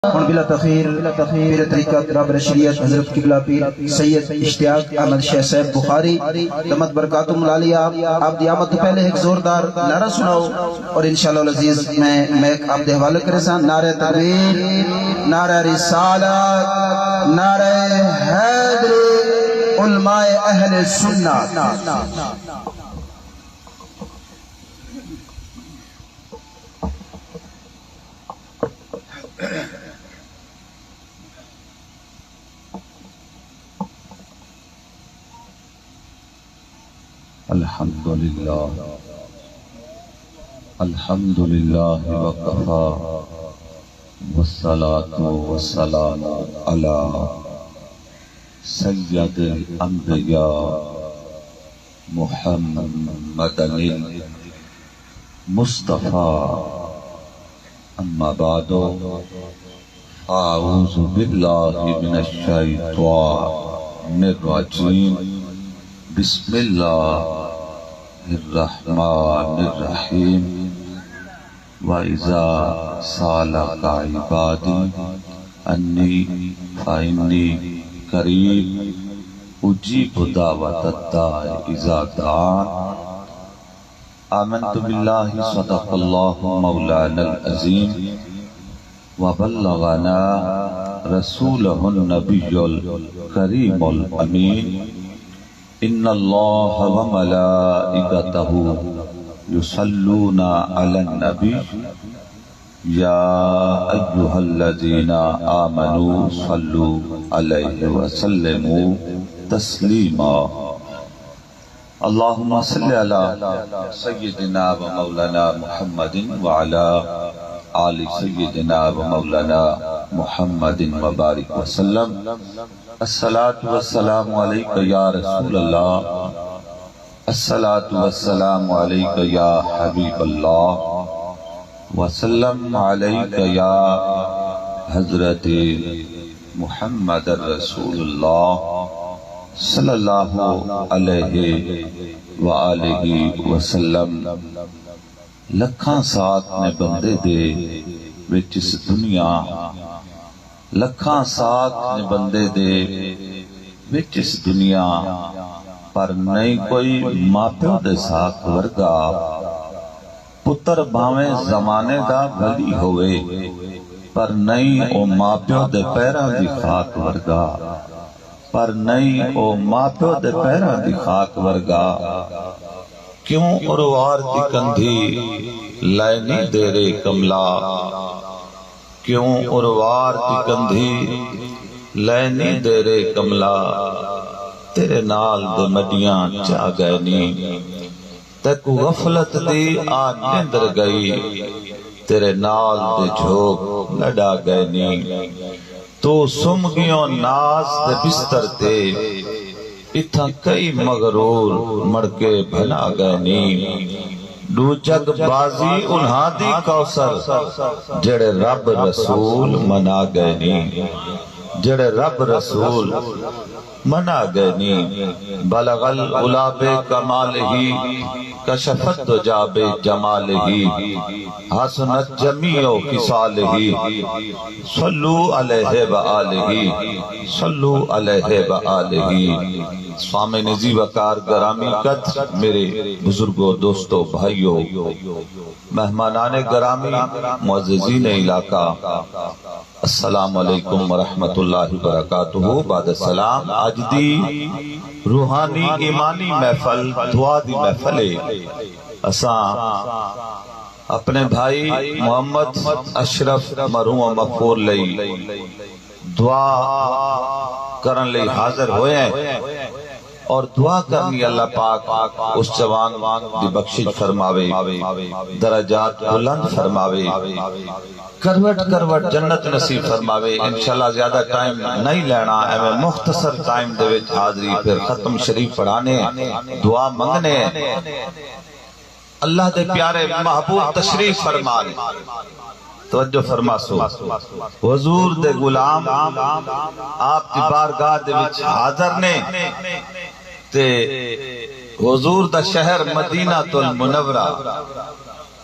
اور بلا تخیر پیر طریقت رابر شریعت حضرت قبلہ پیر سید اشتیاق احمد شیخ صاحب بخاری دمت برکاتم العالیہ آپ دی آمد تو پہلے ایک زوردار نعرہ سناؤ اور انشاءاللہ العزیز میں آپ دے حوالے کرے سان نعرہ تکبیر، نعرہ رسالت، نعرہ حیدر علماء اہل سنت۔ الحمدللہ وقفا والصلاة والسلام علی سید الانبیاء محمد المصطفیٰ اما بعد اعوذ باللہ من الشیطان الرجیم بسم اللہ الرحمن الرحیم وَإِذَا سَأَلَكَ عِبَادِي أَنِّي فَإِنِّي قَرِيبٌ أُجِيبُ دَعْوَةَ الدَّاعِ إِذَا دَعَانِ آمنت باللہ صدق اللہ مولانا العظیم وبلغنا رسولہ النبی الکریم الامین ان اللہ وملائکتہ یصلون علی النبی یا ایہا الذین آمنوا صلوا علیہ وسلموا تسلیما اللہم صلی علی سیدنا و مولانا محمد وعلی آل سیدنا و مولانا محمد مبارک وسلم الصلاة والسلام علیکہ یا رسول اللہ الصلاة والسلام علیکہ یا حبیب اللہ وسلم علیکہ یا حضرت محمد رسول اللہ صلی اللہ علیہ وآلہ وسلم لکھاں ساتھ نے بندے دے وچ اس دنیا لکھاں ساتھ نے بندے دے وچ اس دنیا پر نہیں کوئی ماپیو دے ساتھ ورگا پتر باویں زمانے دا بھلی ہوئے پر نہیں او ماپیو دے پیرا دی خاک ورگا پر نہیں او ماپیو دے پیرا دی خاک ورگا کیوں اروار دی کندھی لائنی دیرے کملا کیوں اروار دی کندھی لائنی دیرے کملا تیرے نال دے مڈیاں چاہ گئے نی تکو غفلت دی آن نندر گئی تیرے نال دے جھوک لڑا گئے نی تو سمگیوں ناز دے بستر تے اتھا کئی مغرور مڑکے بھلا گئے نی دو جگ بازی انہاں دی کوثر جڑے رب رسول منا گئے نی جڑے رب رسول منا گئے نی بلغ الغلاب کمالہی کشفت دجاب جمالہی حسنت جمیع خصالہی صلو علیہ وآلہ صلو علیہ وآلہ سوام نزی وقار گرامی قدر میرے بزرگوں دوستوں بھائیوں مہمانان گرامی معززین علاقہ السلام علیکم ورحمت اللہ وبرکاتہ بعد السلام آج دی روحانی ایمانی محفل دعا دی محفل اساں اپنے بھائی محمد اشرف مرحوم مغفور لئی دعا کرن لئی حاضر ہوئے ہیں اور دعا کرنی اللہ پاک اس جوان دی بخشش فرماوے درجات بلند فرماوے کروٹ کروٹ جنت نصیب فرماوے انشاءاللہ زیادہ ٹائم نہیں لینا میں مختصر ٹائم دے وچ حاضری پھر ختم شریف پڑھانے دعا منگنے اللہ دے پیارے محبوب تشریف فرمانے توجہ فرما سو حضور دے غلام آپ کی بارگاہ دے وچ حاضر نے تے حضور دا شہر مدینہ المنورہ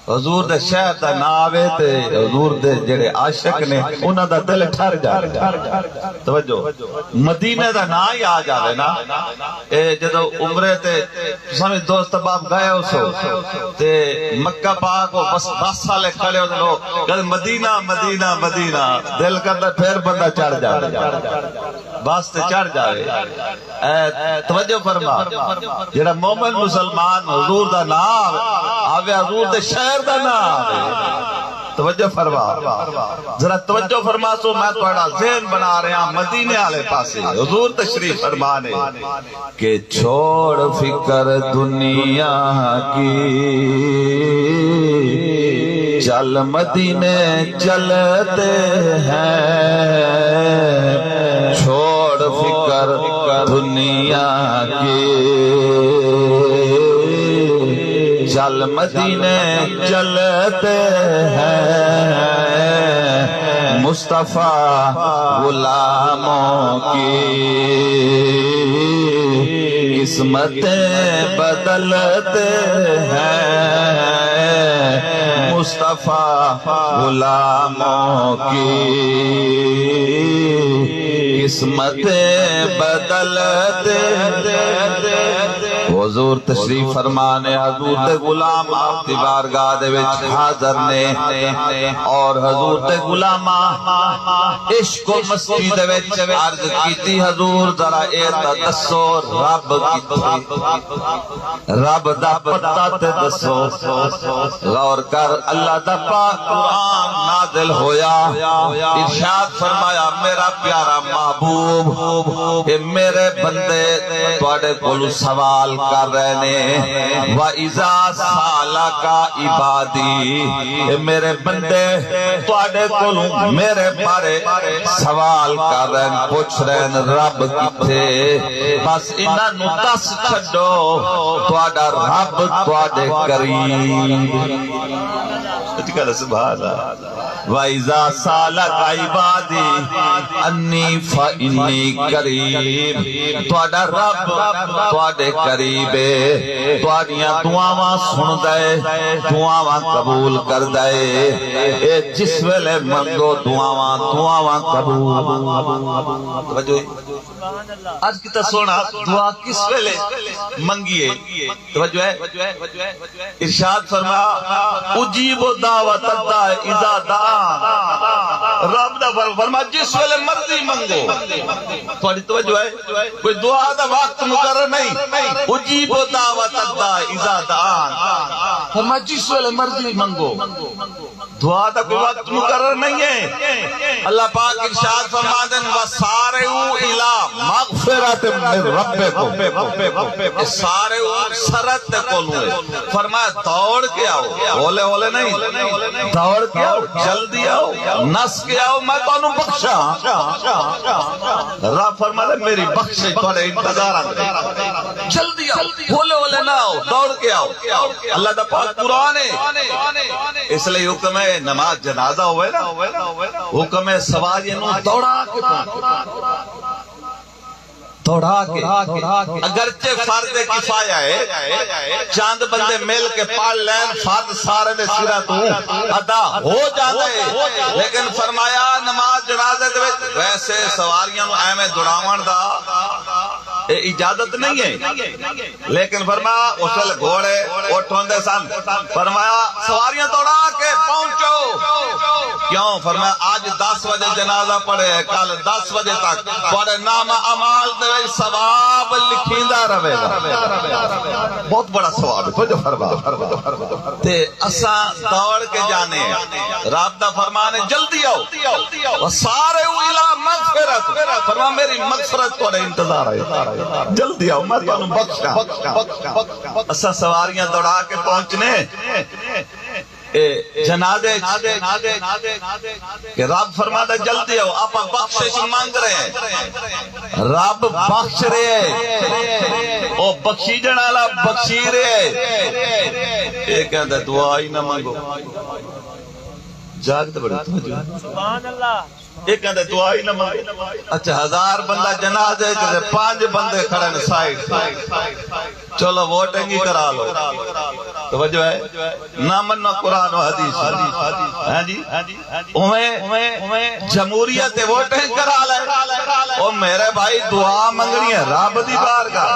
حضور دے شہر دا نا آوے تے حضور دے جڑے عاشق نے انہاں دا دل ٹھر جاوے. توجہ مدینہ دا نا ہی آ جاوے نا. اے جدو عمرے تے سمجھ دوست باپ گئے ہو سو تے مکہ پاک ہو بس 10 سالے کھڑے ہو لو کہ مدینہ مدینہ مدینہ دل کرتا پھر بندہ چڑھ جاوے بس تے چڑھ جاوے. توجہ فرما جڑا مومن مسلمان حضور دا نا آوے حضور دے شہر دا نا آوے. توجہ فرما ذرا توجہ فرما سو میں تھوڑا ذہن بنا رہا ہوں مدینے والے پاسے. حضور تشریف فرمانے کہ چھوڑ فکر دنیا کی چل مدینے چلتے ہیں. چھوڑ فکر دنیا کی چل مدینے چلتے ہیں. مصطفیٰ غلاموں کی قسمتیں بدلتے ہیں. مصطفیٰ غلاموں کی قسمتیں بدلتے. حضور تشریف فرمانے حضور دے غلام آپ دی بارگاہ دے وچ حاضر نے اور حضور دے غلام عشق و مستی دے وچ عرض کیتی حضور ذرا اے تا دسو رب کیتے رب دا پتہ تے دسو. غور کر اللہ دا پاک قرآن نازل ہویا ارشاد فرمایا میرا پیارا محبوب اے میرے بندے تواڈے کولوں سوال کر رہے نے. وَإِذَا سَأَلَكَ عِبَادِي اے میرے بندے تواڈے کولوں میرے بارے سوال کر رہے ہیں پوچھ رہے ہیں رب کتے. بس انہاں نوں دس چھڈو تواڈا رب تواڈے قریب. سبحان اللہ. وَإِذَا سَأَلَكَ عِبَادِي أَنِّي فَإِنِّي قَرِيبٌ تواڈا رب تواڈے قریب ہے. تواڈیاں دعاواں سن دے دعاواں قبول کر دے. اے جس ویلے منگو دعاواں قبول. توجہ آج کی تا سونا دعا کس ویلے منگیے. توجہ ہے ارشاد فرما اجیب دعوت الداع اذا دعان. رب دا فرما جس ویلے مرضی منگو. تھوڑی توجہ ہے کوئی دعا دا وقت مقرر نہیں. اجیب دعوت الداع اذا دعان فرما جس ویلے مرضی منگو. دعا دا کوئی وقت مقرر نہیں ہے. اللہ پاک ارشاد فرماتے ہیں وَسَارِعُوا إِلَىٰ مَغْفِرَةٍ مِّن رَبِّكُمْ. سارعوا سرت کولوں فرمایا دوڑ کے آؤ. ہولے ہولے نہیں دوڑ کے آؤ جلدی آؤ نس کے آؤ میں تانوں بخشاں. رب فرماتا میری بخشش تھوڑے انتظار آتے جلدی آؤ ہولے ہولے نہ آؤ دوڑ کے آؤ. اللہ دا پاک قرآن ہے اس لئے حکم ہے نماز جنازہ ہوئے نا حکم ہے سواریوں دوڑا کے اگرچہ فرض کفایہ ہے چاند بندے مل کے پڑھ لین فرض سارے دے سرا تو ادا ہو جاندے لیکن فرمایا نماز جنازے دے ویسے سواریاں ایویں دوڑاون دا اجازت نہیں ہے. لیکن فرمایا اس ویلے گھوڑے اٹھ ہوندے سن فرمایا سواریاں دوڑا کے پہنچو. کیوں فرمایا آج 10 بجے جنازہ پڑھے کل 10 بجے تک تھوڑے نام اعمال دے ثواب لکھیندا رہے گا. بہت بڑا ثواب ہے. توجہ فرما تے اساں دوڑ کے جانے رب دا فرمان ہے جلدی آؤ. وَسَارِعُوا إِلَىٰ مَغْفِرَةٍ فرما میری مغفرت تھوڑے انتظار ہے جلدی آؤ میں تانوں بخشاں. اساں سواریاں دوڑا کے پہنچنے جنازے کہ رب فرماتا جلدی آؤ آپ بخشش مانگ رہے ہیں. رب بخش رہے ہیں او بخشی جنالا بخشی رہے. ایک کہتا ہے دعا ہی نہ مانگو جاگتے بڑے توجہ. سبحان اللہ ایک کہتے دعا ہی نہ مانگے. اچھا 1000 بندہ جنازے چلے 5 بندے کھڑے ہیں سائیڈ چلو ووٹنگ ہی کرا لو. توجہ ہے نہ منو قرآن و حدیث ہاں جی جمہوریت ووٹنگ کرا لے. او میرے بھائی دعا منگنی ہے رب دی بارگاہ.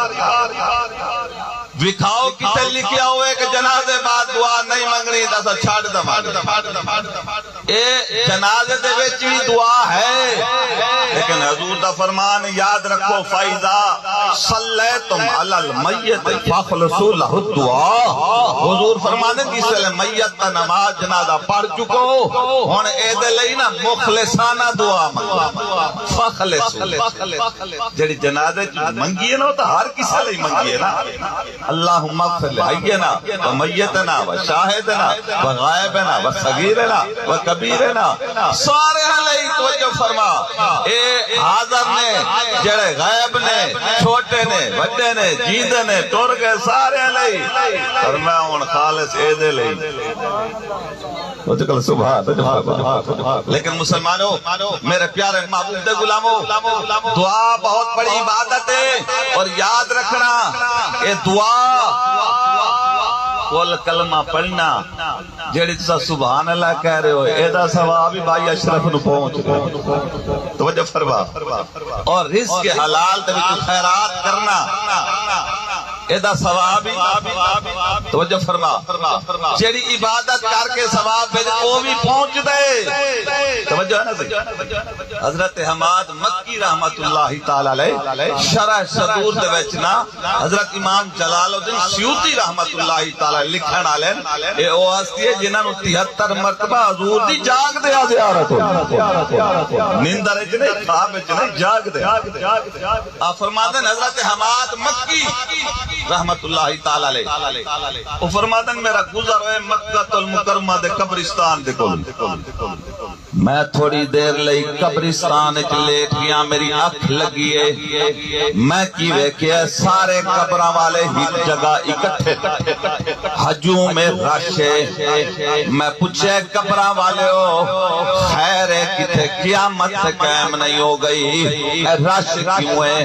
وکھاؤ کتے لکھیا ہوئے کہ جنازے بعد دعا نہیں منگنی دسا چھاڑ دما. اے جنازے دے وچ بھی دعا ہے لیکن حضور دا فرمان یاد رکھو فائدہ صلیتم علی المیت فخلصوا له الدعاء. حضور فرمانے جس ویلے میت دا نماز جنازہ پڑھ چکو ہن اے دے لئی نا مخلصانہ دعا منگو. فخلصوا جڑی جنازے منگی ہے نا تو ہر کسے لئی منگی ہے نا. اللہم اغفر لحینا و میتنا و شاہدنا و غائبنا و صغیرنا و کبیرنا سارے لئی توجہ فرما. اے حاضر نے جڑے غائب نے چھوٹے نے بڑے نے جیندے نے ٹر گئے سارے لئی فرمایا ہن خالص اے دے لئی. لیکن مسلمانوں میرے پیارے محبوب دے غلاموں دعا بہت بڑی عبادت ہے اور یاد رکھنا یہ دعا کل کلمہ پڑھنا جیڑی تسا سبحان اللہ کہہ رہے ہو ایدہ ثواب ہی بھائی اشرف نو پہنچ گئے. توجہ فرما اور رزق حلال تے وچ خیرات کرنا ایدہ ثواب ہی. توجہ فرما جیڑی عبادت کر کے ثواب بھیج وہ بھی پہنچ دے. توجہ ہے نا صحیح. حضرت حماد مکی رحمت اللہ تعالی علیہ شرح صدور دے وچ نا حضرت امام جلال الدین سیوطی رحمت اللہ تعالی لکھن والے اے او ہستی ہے جنہاں نو 73 مرتبہ حضور دی جاگ دے زیارت ہوئی. نیندر وچ نہیں خواب وچ نہیں جاگ دے. آپ فرماتے ہیں حضرت حماد مکی رحمت اللہ تعالی علیہ وہ فرماتے ہیں میرا گزر ہوئے مکہ المکرمہ دے قبرستان دے کول. میں تھوڑی دیر لئی قبرستان وچ لیٹ گیا میری اکھ لگی ہے میں کی ویکھیا سارے قبراں والے ایک جگہ اکٹھے ہجوم میں رش ہے. میں پوچھے قبراں والے ہو خیر ہے کتے قیامت قائم نہیں ہو گئی رش کیوں ہے.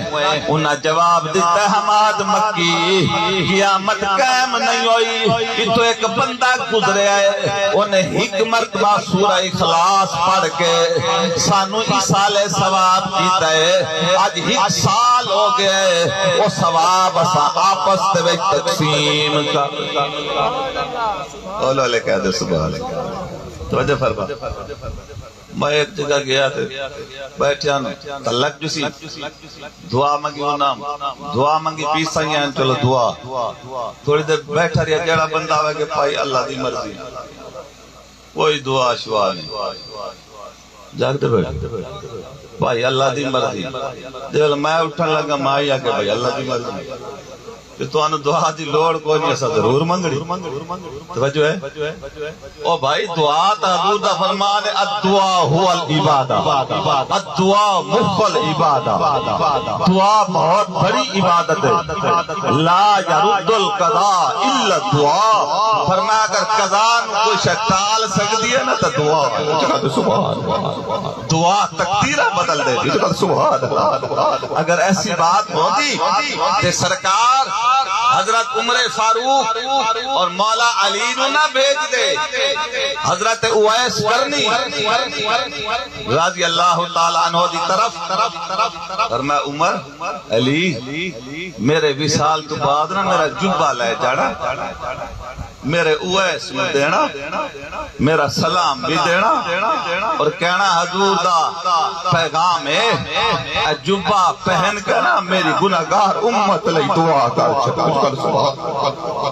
انہاں جواب دیتا ہے حماد مکی قیامت قائم نہیں ہوئی کہ تو ایک بندہ گزرے ہے انہیں ایک مرتبہ سورہ اخلاص پڑھ کے سانو ایصال ثواب کیتا ہے. آج ایک سال ہو گئے وہ ثواب اسا آپس دے وچ تقسیم کا. اولا لے کہہ دے سبحان اللہ. توجہ فرما میں ایک جگہ گیا تھے بیٹھیا نا تلک جو سی دعا منگی انام دعا منگی پیسا ہی ہیں چلو دعا تھوڑی دیر بیٹھا رہا جڑا بندہ ہوئے کہ پائی اللہ دی مرضی کوئی دعا شوا نہیں جاگ دے بیٹھ بھائی اللہ دی مرضی دیل میں اٹھن لگا مائی آکے بھائی اللہ دی مرضی کہ تو انہوں دعا دی لوڑ کوئی نہیں ایسا ضرور منگڑی. توجہ ہے او بھائی دعا تا حضور دا فرمان ہے الدعا هو العبادہ الدعا مخ العبادہ. دعا بہت بڑی عبادت ہے. لا يرد القضاء الا الدعا. فرمایا اگر قضاء کوئی شے ٹال سکتی ہے نا تو دعا سبحان دعا تقدیرہ بدل دے. سبحان اگر ایسی بات ہوگی کہ سرکار حضرت عمر فاروق اور مولا علی نو نہ بھیج دے حضرت اویس کرنی رضی اللہ تعالیٰ عنہ دی طرف فرمایا عمر علی میرے وصال تو بعد نہ میرا جبہ لے جانا میرے اویس میں دینا میرا سلام بھی دینا اور کہنا حضور دا پیغام ہے جبہ پہن کرنا میری گناہگار امت لئی دعا کر چکا.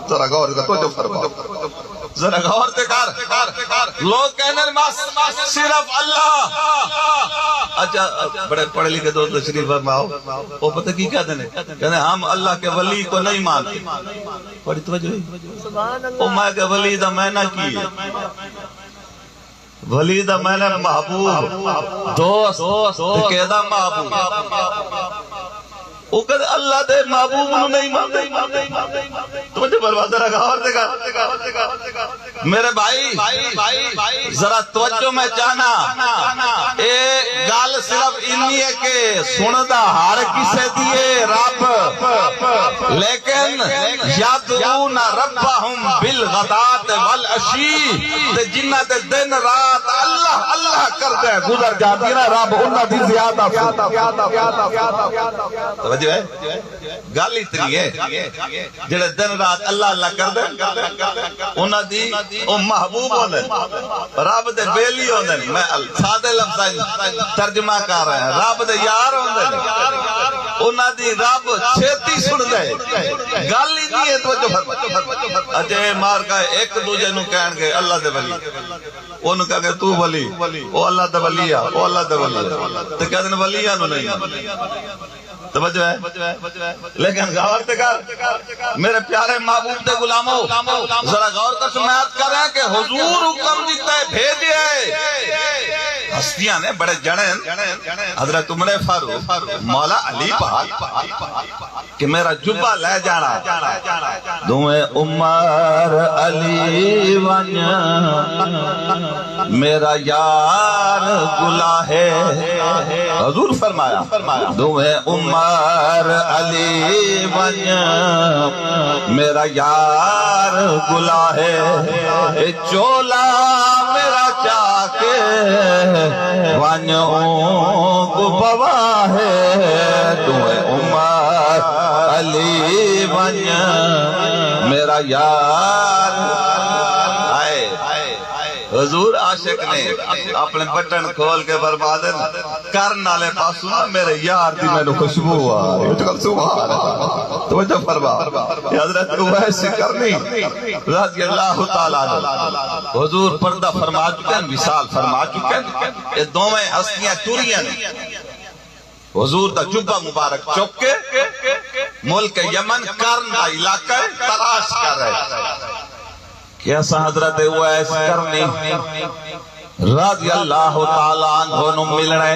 ذرا غور کر تو جو فرما ذرا غور تے کر لوگ کہنے صرف اللہ. اچھا بڑے پڑھے لکھے دوست تشریف فرماؤ وہ پتہ کی کہتے ہیں کہتے ہم اللہ کے ولی کو نہیں مانتے. بڑی توجہ او میں کہ ولی دا میں نہ کی ولی دا میں نے محبوب دوست کہدا محبوب وہ کہتے اللہ دے محبوب نو نہیں مانتے تمہیں برباد رکھا اور دیکھا میرے بھائی ذرا توجہ میں چاہنا اے گال صرف انی ہے کہ سندہ ہر کسے دیے رب لیکن یدعون ربہم بالغداۃ والعشی جنہ دے دن رات اللہ اللہ کرتے ہیں گزر جاتی نا رب انہاں دی زیادہ توجہ ہے گل اتنی ہے جڑے دن رات اللہ اللہ کردے انہاں دی او محبوب ہوندے رب دے بیلی ہوندے میں سادے لفظاں ترجمہ کر رہا ہوں رب دے یار ہوندے انہاں دی رب چھتی سندا ہے گل ہی نہیں ہے توجہ اجے مار کا ایک دوجے نو کہن گے اللہ دے ولی انہوں کہا کہ تو ولی او اللہ دے ولی ہے او اللہ دے ولی ہے تو کہتے ہیں ولیاں نو نہیں توجہ ہے لیکن غور تے کر میرے پیارے محبوب تے غلاموں ذرا غور کر سماعت کر رہے ہیں کہ حضور حکم دیتا ہے بھیجے ہستیاں نے بڑے جڑیں حضرت عمر فاروق مولا علی پاک کہ میرا جبہ لے جانا دوئے عمر علی ون میرا یار گلا ہے حضور فرمایا دوئے عمر علی ون میرا یار گلا ہے چولا میرا چاکے ون کو بوا ہے دوئے عمر علی ون میرا یار حضور عاشق نے اپنے بٹن کھول کے فرما دے کرن والے پاسوں نا میرے یار دی مینوں خوشبو آ رہی سبحان اللہ توجہ فرما حضرت اویس کرنی رضی اللہ تعالی عنہ حضور پردہ فرما چکے ہیں وصال فرما چکے ہیں یہ دوویں ہستیاں ٹریاں حضور دا جبہ مبارک چک کے ملک یمن کرن دا علاقہ تلاش کر رہے کیسا حضرت اویس کرنی رضی اللہ تعالیٰ عنہ نو ملنے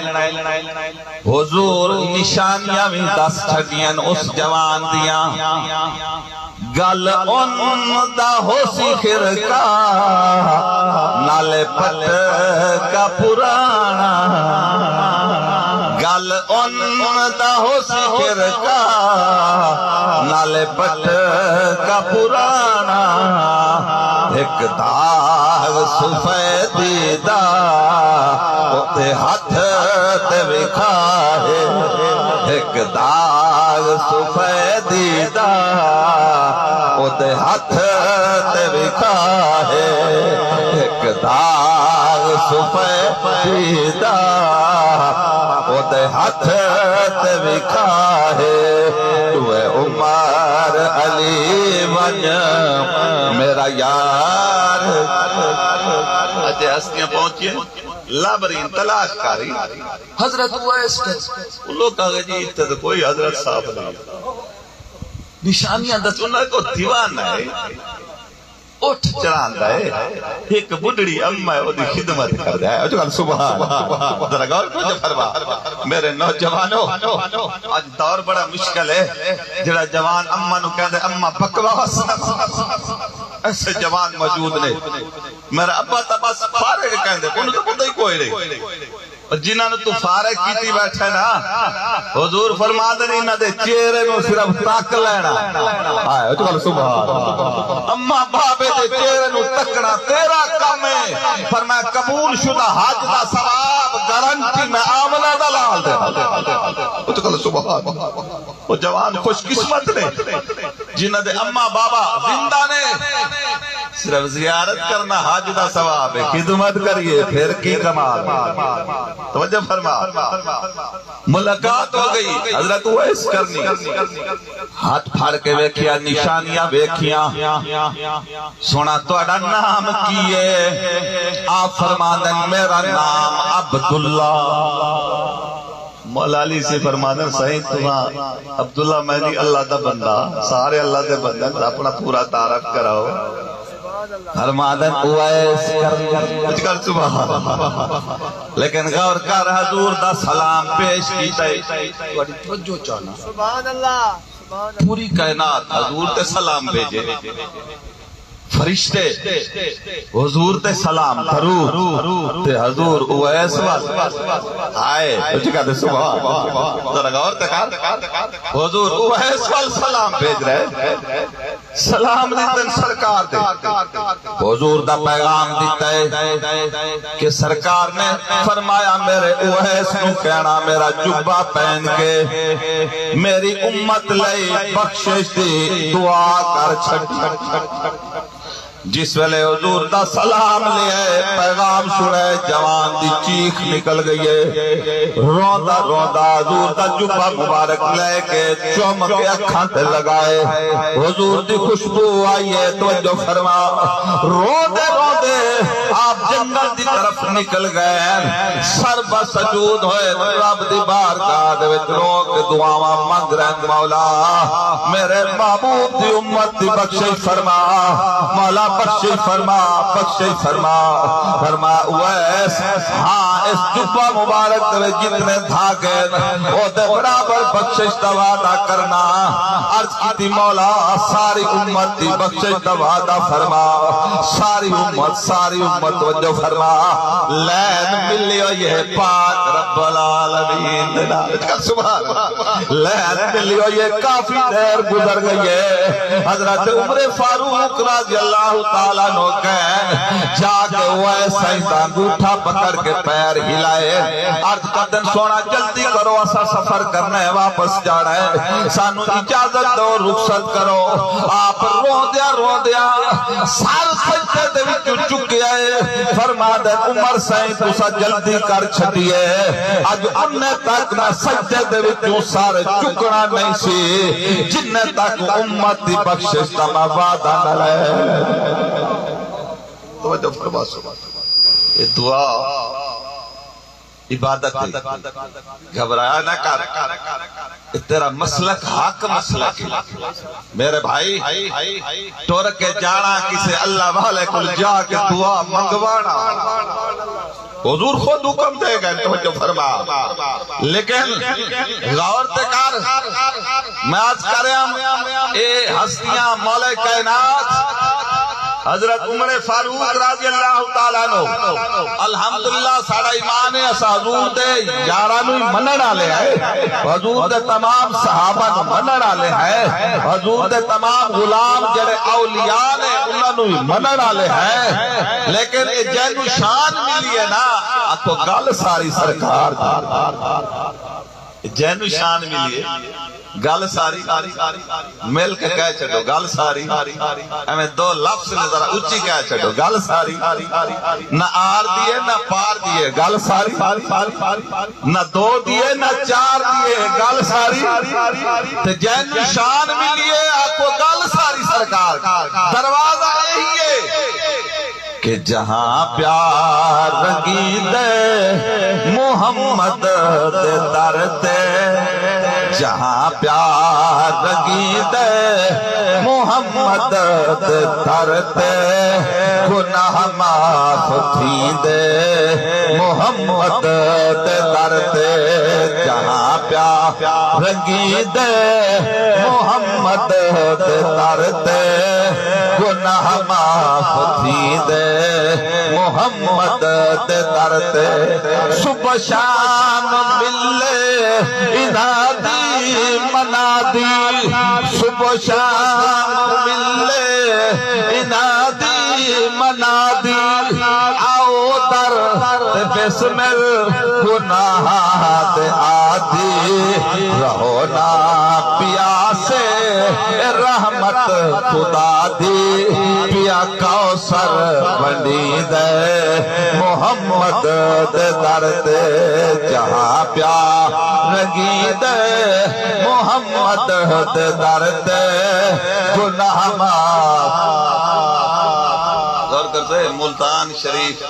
حضور نشانیاں بھی دس چھڑیاں اس جوان دیاں گل ان دا ہو سی خرکا نالے پٹ کا پرانا گل ان دا ہو سی خرکا نالے پٹ کا پرانا ایک داغ سفیدی دا اتے ہاتھ تے وکھا ہے ایک داغ سفیدی دا اتے ہاتھ تے وکھا ہے ایک داغ سفیدی دا اتے ہاتھ تے وکھا ہے تو عمر علی ون میرا یار اجے ہستیاں پہنچیے لابرین تلاش کاری حضرت اویس لوگ کہا جی اتنے تو کوئی حضرت صاحب نہیں نشانیاں دس انہوں کو دیوان ہے اٹھ چران ہے ایک بڑھڑی اممہ ہے وہ دی خدمت کر دیا ہے سبحان ذرا غور کو فرما میرے نوجوانوں آج دور بڑا مشکل ہے جڑا جوان اممہ نو کہہ دے اممہ بکواس ایسے جوان موجود نے میرا ابا تباس فارغ کہہ دے انہوں تو پتہ ہی کوئی نہیں جنہاں نے تو فارغ کیتی بیٹھے نا حضور فرما دے انہاں دے چہرے میں صرف تک لینا آئے سبحان اممہ بابے دے چہرے نو تکنا تیرا کم ہے فرمایا قبول شدہ حج دا ثواب گارنٹی میں آمنہ دلال دے سبحان وہ جوان خوش قسمت نے جنہاں دے اممہ بابا زندہ نے صرف زیارت کرنا حج دا ثواب ہے خدمت کریے پھر کی کمال توجہ فرما ملاقات ہو گئی حضرت اویس کرنی ہاتھ پھاڑ کے ویکھیا نشانیاں ویکھیاں سونا تہاڈا نام کی ہے آپ فرماندن میرا نام عبداللہ مولا علی سے فرماندن صحیح تمہاں عبداللہ میں نہیں اللہ دا بندہ سارے اللہ دے بندے اپنا پورا تعارف کراؤ فرمادن اویس کر سبحان لیکن غور کر حضور دا سلام پیش کیتا ہے توجہ چاہنا سبحان اللہ پوری کائنات حضور تے سلام بھیجے فرشتے حضور تے سلام درود تے حضور اویس آئے تو کہتے سبحان ذرا غور کر حضور اویس وال سلام بھیج رہے سلام دیتن سرکار دے حضور دا پیغام دیتا ہے کہ سرکار نے فرمایا میرے اویس نو کہنا میرا جبہ پہن کے میری امت لئی بخشش دی دعا کر چھڑ جس ویلے حضور دا سلام لے پیغام سنے جوان دی چیخ نکل گئی ہے روندہ روندہ حضور دا جبہ مبارک لے کے چوم کے اکھان تے لگائے حضور دی خوشبو آئیے توجہ فرما روندے روندے آپ جنگل دی طرف نکل گئے سر بسجود ہوئے رب دی بارگاہ دے وچ رو کے دعاواں منگ رہے مولا میرے محبوب دی امت دی بخشش فرما مولا بخشش فرما فرما اویس ہاں اس جبہ مبارک دے جتنے دھاگے او دے برابر بخشش دا وعدہ کرنا عرض کی تھی مولا ساری امت دی بخشش دا وعدہ فرما ساری امت وجہ فرما لین ملیو یہ پاک رب العالمین سبحان لین ملیو یہ کافی دیر گزر گئی ہے حضرت عمر فاروق رضی اللہ تعالیٰ نو کہیں جا کے وہ ایسا ہی انگوٹھا پکڑ کے پیر ہلائے عرض کردن سونا جلدی کرو ایسا سفر کرنا ہے واپس جانا ہے سانو اجازت دو رخصت کرو آپ رو دیا سار سجدے دے وچوں چکے آئے فرما دے عمر سائیں تسا جلدی کر چھٹیے اج انہیں تک میں سجدے دے وچوں سارے چکنا نہیں سی جنہیں تک امت دی بخشش دا میں وعدہ نہ لے توجہ فرما یہ دعا عبادت ہے گھبرایا نہ کر تیرا مسلک حق مسلک میرے بھائی ٹور کے جانا کسے اللہ والے کل جا کے دعا منگوانا حضور خود حکم دے گئے توجہ فرما لیکن غور تکار میں آج کریں اے ہستیاں مولا کائنات حضرت عمر فاروق رضی اللہ تعالیٰ نو الحمدللہ ساڑا ایمان ہے اسا حضور دے یارانو منن آلے ہے حضور دے تمام صحابہ نو منن آلے ہے حضور دے تمام غلام جڑے اولیاء نے انہوں نے منن آلے ہے لیکن یہ جینو شان ملی ہے نا آپ کو گل ساری سرکار جینو شان ملی ہے گل ساری مل کے کہہ چھڑو گل ساری ہمیں دو لفظ نے ذرا اچھی کہہ چھڑو گل ساری نہ آر دیئے نہ پار دیئے گل ساری نہ دو دیئے نہ چار دیئے گل ساری تے جین شان ملیے آپ کو گل ساری سرکار دروازہ یہی ہے کہ جہاں پیار رنگی دے محمد دے در تے جہاں پیار رنگی دے محمد دے در تے گناہ معاف تھی دے محمد دے در تے جہاں پیار رنگی دے محمد دے در تے گناہ معاف تھی دے محمد دے در تے صبح شام ملے انادی منادی صبح شام ملے انادی منادی آؤ در بسمل گناہ دے آدی رہو نا پیاسے رحمت خدا دی پیا کوثر بنی دے محمد دے در تے جہاں پیار رنگی دے محمد دے در تے گناہ معاف غور کرتے ملتان شریف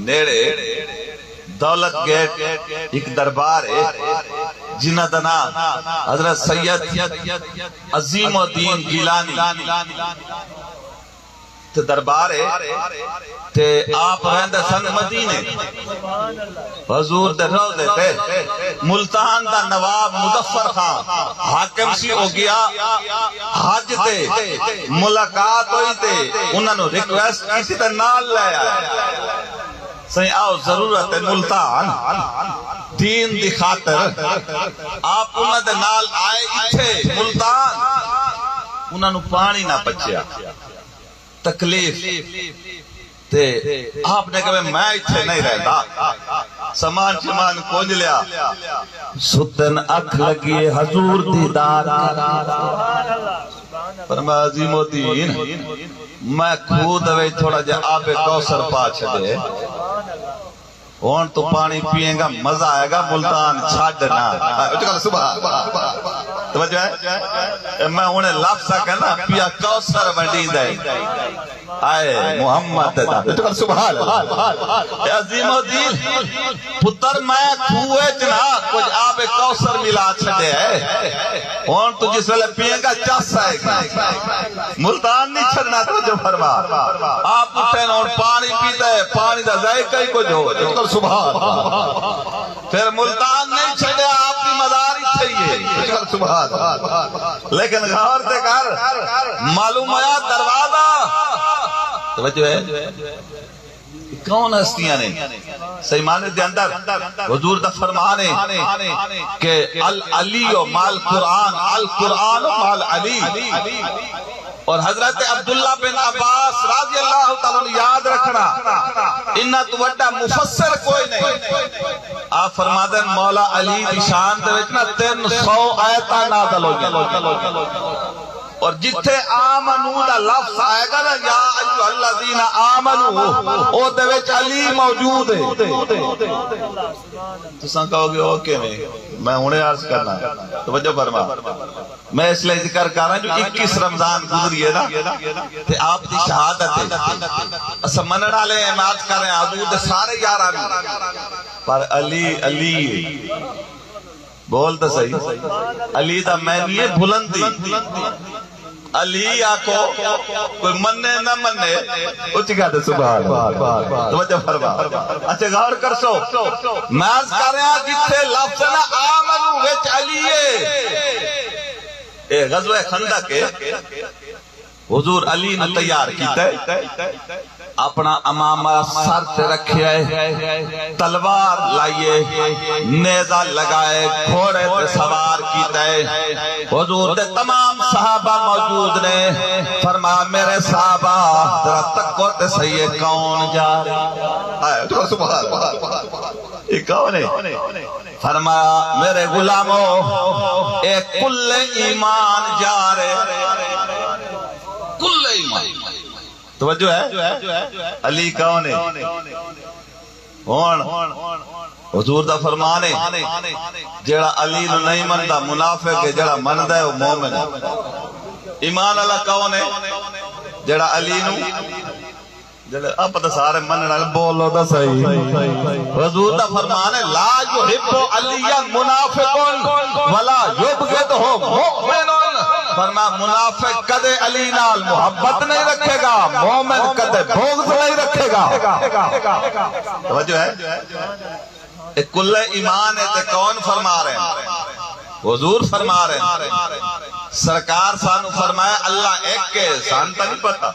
نیڑے دولت گیٹ ایک دربار ہے جنہ دنا حضرت سید عظیم الدین گیلانی تے دربار ہے تے آپ رہندے سن مدینے حضور دے روضے تے ملتان دا نواب مظفر خان حاکم سی ہو گیا حج تے ملاقات ہوئی تے انہاں نو ریکویسٹ کیتی تے نال لے آئے سہی آؤ ضرورت ہے ملتان دین دی خاطر آپ انہاں دے نال آئے اتھے ملتان انہاں نو پانی نہ بچیا تکلیف تے آپ نے کہا میں اتھے نہیں رہتا سامان چمان کونج لیا ستن اکھ لگیے حضور دیدار فرمایا عظیم الدین میں خود ہوئے تھوڑا جا آب کوثر پا چھڑے ہون تو پانی پیئیں گا مزہ آئے گا ملتان چھاڑنا توجہ ہے میں انہیں لفظ کہنا پیا کوثر بڑی دے آئے محمد دا سبحان اللہ عظیم الدین پتر میں کھوئے چنا کچھ آب کوثر ملا چھڑے ہے ہون تو جس ویلے پیئیں گا چس آئے گا ملتان نہیں چھڑنا توجہ فرما آپ اٹھیں اور پانی پیتا ہے پانی دا ذائقہ ہی کچھ ہو سبحان پھر ملتان نہیں چھڑے آپ کی مداری چاہیے سبحان لیکن غور دے کر معلوم ہوا دروازہ توجہ ہے کون ہستیاں نے صحیح معنی دے اندر حضور دا فرمانے کہ العلی و مال قرآن القرآن و مال علی اور حضرت عبداللہ بن عباس رضی اللہ تعالیٰ نے یاد رکھنا انہا تو وڈا مفسر کوئی نہیں آپ فرما دیں مولا علی دی شان دے وچنا 300 آیتاں نازل ہو گئے اور جتھے آمنو دا لفظ آئے گا نا یا ایوہ الذین آمنو او دے وچ علی موجود ہے تو سن کہو گے اوکے میں انہیں عرض کرنا توجہ فرما میں اس لئے ذکر کر رہا ہوں جو 21 رمضان گزری ہے نا تے آپ دی شہادت ہے اسا منڑا لے احماد کر رہے ہیں حضور دے سارے یارہ میں پر علی بول تو صحیح علی دا معنی ہے بلندی علی آکو کوئی مننے نہ مننے اچھی کہتے سبحان توجہ فرما اچھا غور کر سو میں عرض کر رہا ہوں جتھے لفظ نا آمنو وچ علی اے غزوہ خندق کے حضور علی نے تیار کیتا ہے اپنا امامہ سر تے رکھے تلوار لائیے نیزہ لگائے گھوڑے تے سوار کیتا ہے حضور دے تمام صحابہ موجود نے فرمایا میرے صحابہ ذرا تکو تے صحیح کون جا رہے تو سبحان یہ کون ہے فرمایا میرے غلاموں اے کل ایمان جا رہے کل ایمان توجہ ہے علی کون ہے حضور دا فرمانے جڑا علی نو نہیں مندا منافق ہے جڑا مندا ہے وہ مومن ہے ایمان اللہ کون ہے جڑا علی نو جڑا اب تو سارے منن بولو دا صحیح حضور دا فرمانے لا یحب علی منافق ولا یبغضہ مؤمن فرما منافق کدے علی نال محبت نہیں رکھے گا مومن کدے بغض نہیں رکھے گا توجہ ہے ایک کل ایمان ہے تے کون فرما رہے ہیں حضور فرما رہے ہیں سرکار سانو فرمایا اللہ ایک کے سانتا نہیں پتا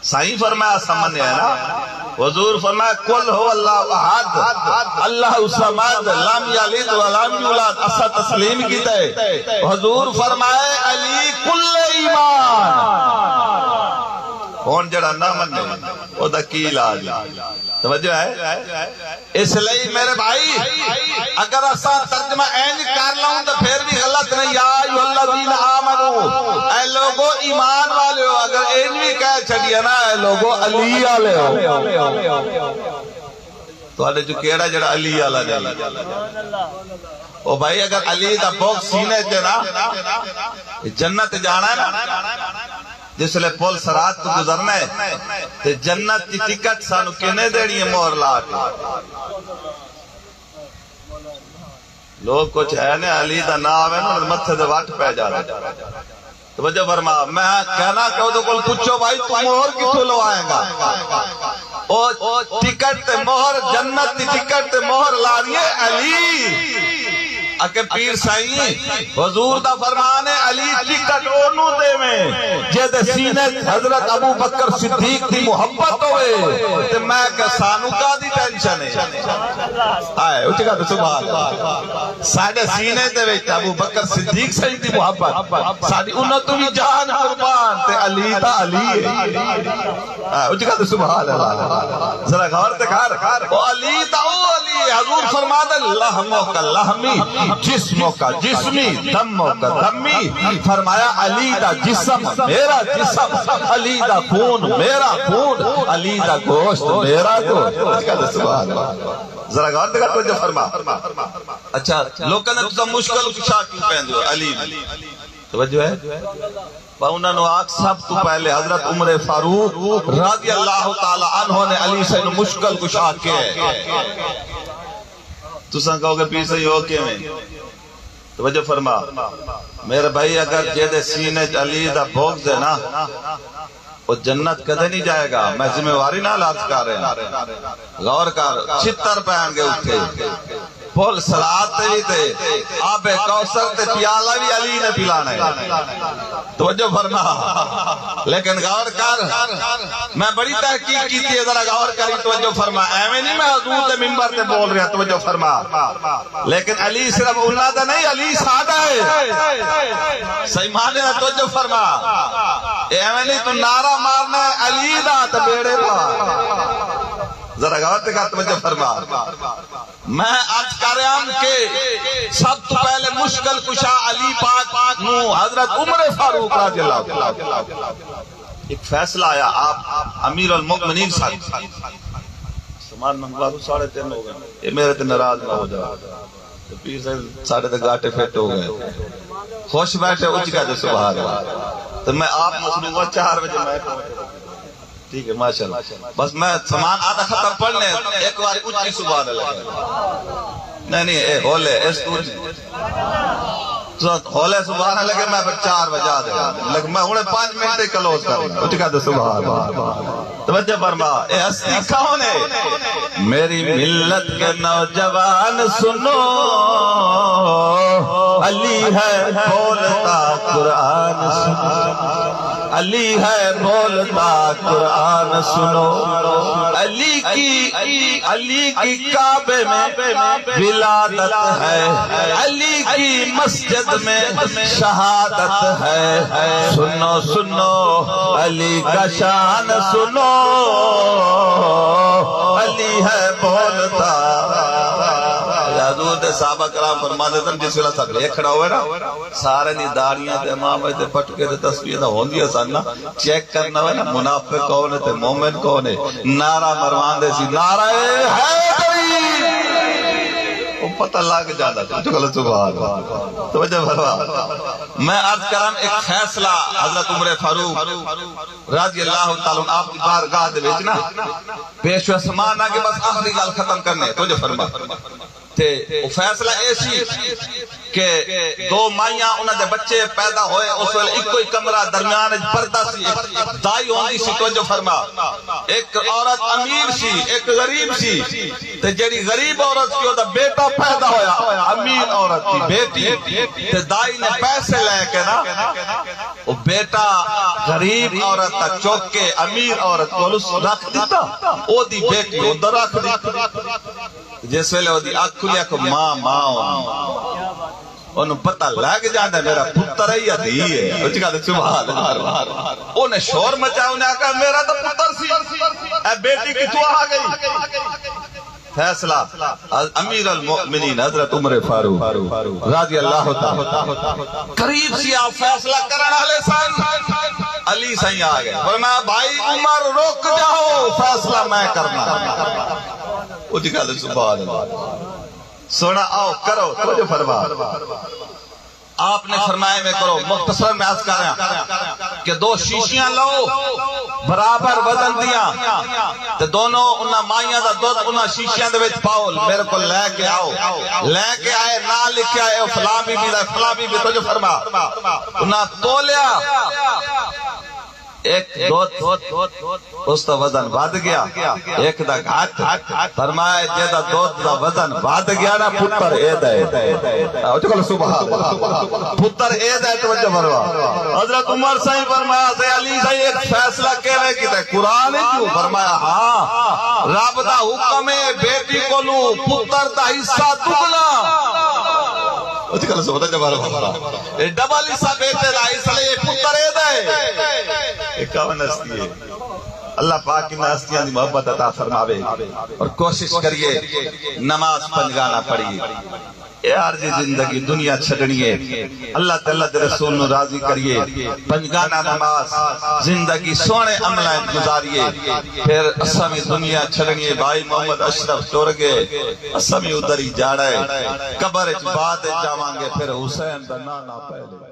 صحیح فرمایا سمجھے ہے نا حضور فرمایا کل ہو اللہ احد اللہ الصمد لم یلد ولم یولد اسا تسلیم کیتا ہے حضور فرمائے علی کل ایمان کون جڑا نہ منے او دا کی علاج توجہ ہے اس لئے میرے بھائی اگر اسا ترجمہ اینج کر لاؤں تو پھر بھی غلط نہیں یا ایھا الذین آمنو اے لوگو ایمان والے ہو اگر اینج بھی کہہ چھڑیا نا اے لوگو علی والے ہو تو آلے جو کیڑا جڑا علی والا نہیں او بھائی اگر علی دا بوک سینے تے نا جنت جانا ہے نا جس لئے پول سرات تو گزرنا ہے تے جنت کی ٹکٹ سانو کنے دیڑی ہے مور لاٹ لوگ کچھ ہے نا علی دا نام ہے نا متھے دے واٹ پہ جا رہے توجہ فرما میں کہنا کہ وہ کل پوچھو بھائی تو مہر کتوں لو آئے گا او ٹکٹ تے مہر جنت دی ٹکٹ تے مہر لاریے علی اکے پیر سائیں حضور دا فرمان ہے علی ٹکٹ اونوں دے میں جے دے سینے حضرت ابو بکر صدیق دی محبت ہوئے تے میں کہ سانو کا دی ٹینشن ہے آئے اٹھ گا تو سبحان اللہ ساڑھے سینے دے وچ ابو بکر صدیق سائیں دی محبت ساڑھی انہوں تو بھی جان قربان تے علی تا علی ہے اٹھ گا تو سبحان اللہ ذرا غور تے کھار او علی تا او علی حضور فرماتا لحموں کا لحمی جسموں کا جسمی دموں کا دمی فرمایا علی دا جسم میرا جسم علی دا خون میرا خون علی دا گوشت میرا گوشت ذرا غور دے گا تو جو فرما اچھا لوگوں نے تو مشکل کشا کیوں پہن دو علی توجہ ہے انہوں نے آگ سب تو پہلے حضرت عمر فاروق رضی اللہ تعالی عنہ نے علی سے مشکل کشا کے تو سن کہو کہ پیر صحیح ہو کے میں توجہ فرما میرے بھائی اگر جیدے سینے علی دا بغض ہے نا وہ جنت کدے نہیں جائے گا میں ذمہ واری نہ لاز کر رہے ہیں غور کر چھتر پہن گے اٹھے پھول سلات تے تے آب کوثر تے پیالہ بھی علی نے پلانا ہے توجہ فرما لیکن غور کر میں بڑی تحقیق کی تھی ذرا غور کری توجہ فرما ایویں نہیں میں حضور دے منبر تے بول رہا توجہ فرما لیکن علی صرف اولاد نہیں علی سادہ ہے صحیح معنی ہے توجہ فرما ایویں نہیں تو نعرہ مارنا ہے علی دا تے بیڑے پا ذرا غور تے کا توجہ فرما میں آج کر رہا ہوں کہ سب تو پہلے مشکل کشا علی پاک نو حضرت عمر فاروق رضی اللہ ایک فیصلہ آیا آپ امیر المؤمنین سامان منگوارو 3:30 ہو گئے یہ میرے تے ناراض نہ ہو جائے پیر سے 3:30 گاٹے فٹ ہو گئے خوش بیٹھے اچھ گئے سبحان اللہ تو میں آپ مسلمہ 4 بجے میں ٹھیک ہے ماشاءاللہ بس میں سامان آدھا ختم پڑھنے ایک بار اچھی سبحان اللہ نہیں اے ہولے اس تو ہولے سبحان اللہ لگے میں پھر 4 بجا دے لیکن میں انہیں 5 منٹ کلوز کر رہا ہوں اٹھ کہا سبحان اللہ توجہ فرما اے ہستی کون ہے میری ملت کے نوجوان سنو علی ہے بولتا قرآن سنو علی ہے بولتا قرآن سنو علی کی کعبے میں ولادت ہے علی کی مسجد میں شہادت ہے سنو سنو علی کا شان سنو علی ہے بولتا حضور دے صحابہ کرام فرماتے تھے جس ویلے سب لے کھڑا ہوئے نا سارے دی داڑیاں تے امام تے پٹکے تے تسبیح دا ہوندی سن نا چیک کرنا ہے نا منافق کون ہے تے مومن کون ہے نعرہ مروان دے سی نعرہ حیدری وہ پتہ لگ جاتا تھا جو غلط سبحان اللہ توجہ فرما میں عرض کرم ایک فیصلہ حضرت عمر فاروق رضی اللہ تعالی عنہ آپ کی بارگاہ دے وچ نا پیش و سمان آگے بس آخری گل ختم کرنے توجہ فرما تے فیصلہ ایسی کہ 2 مائیاں انہاں دے بچے پیدا ہوئے اس ویلے ایک کوئی کمرہ درمیان پردہ سی ایک دائی ہوندی سی توجہ فرما ایک عورت امیر سی ایک غریب سی تے جڑی غریب عورت سی دا بیٹا پیدا ہویا امیر عورت کی بیٹی تے دائی نے پیسے لے کے نا وہ بیٹا غریب عورت تا چوک کے امیر عورت کو رکھ دیتا او دی بیٹی ادھر رکھ دیتا جس ویلے وہ دی آنکھ کھلیا کو ماں انہوں پتہ لگ جانا میرا پتر ہے یا دی ہے اچھ کہا سبحان اللہ انہیں شور مچا انہیں کہا میرا تو پتر سی اے بیٹی کی تو آ گئی فیصلہ امیر المؤمنین حضرت عمر فاروق رضی اللہ تعالی قریب سی آپ فیصلہ کرنا لے سن علی سائیں آگئے فرمایا بھائی عمر روک جاؤ فیصلہ میں کرنا اچھ کہا سبحان اللہ سونا آؤ کرو توجہ فرما آپ نے فرمایا میں کرو مختصر میں عرض کر رہا کہ 2 شیشیاں لو برابر وزن دیاں تے دونوں انہاں مائیاں دا دودھ انہاں شیشیاں دے وچ پاؤ میرے کو لے کے آؤ لے کے آئے نہ لکھیا اے فلاں بی بی دا فلاں بی بی تو جو فرما انہاں تولیا ایک دودھ اس دا وزن بڑھ گیا ایک دا گھٹ فرمایا جے دا دودھ دا وزن بڑھ گیا نا پتر اے دے چکل سبحان پتر اے دے توجہ فرما حضرت عمر صاحب فرمایا سے علی صاحب ایک فیصلہ کہنے کی تے قرآن کیوں فرمایا ہاں رب دا حکم ہے بیٹی کو لو پتر دا حصہ دگنا چکل سبحان ڈبل حصہ بیٹے دا حصہ لے پتر اے دے اکاون ہستی ہے اللہ پاک کی ہستیاں دی محبت عطا فرماوے اور کوشش کریے نماز پنجگانا پڑھیے اے عارضی زندگی دنیا چھڑنی ہے اللہ تعالیٰ دے رسول نو راضی کریے پنجگانا نماز زندگی سونے عملہ گزاریے پھر اسامی دنیا چھڑنی ہے بھائی محمد اشرف ٹور گئے اسامی ادھر ہی جا رہے قبر اچ بعد جاوانگے پھر حسین دا نانا پہلے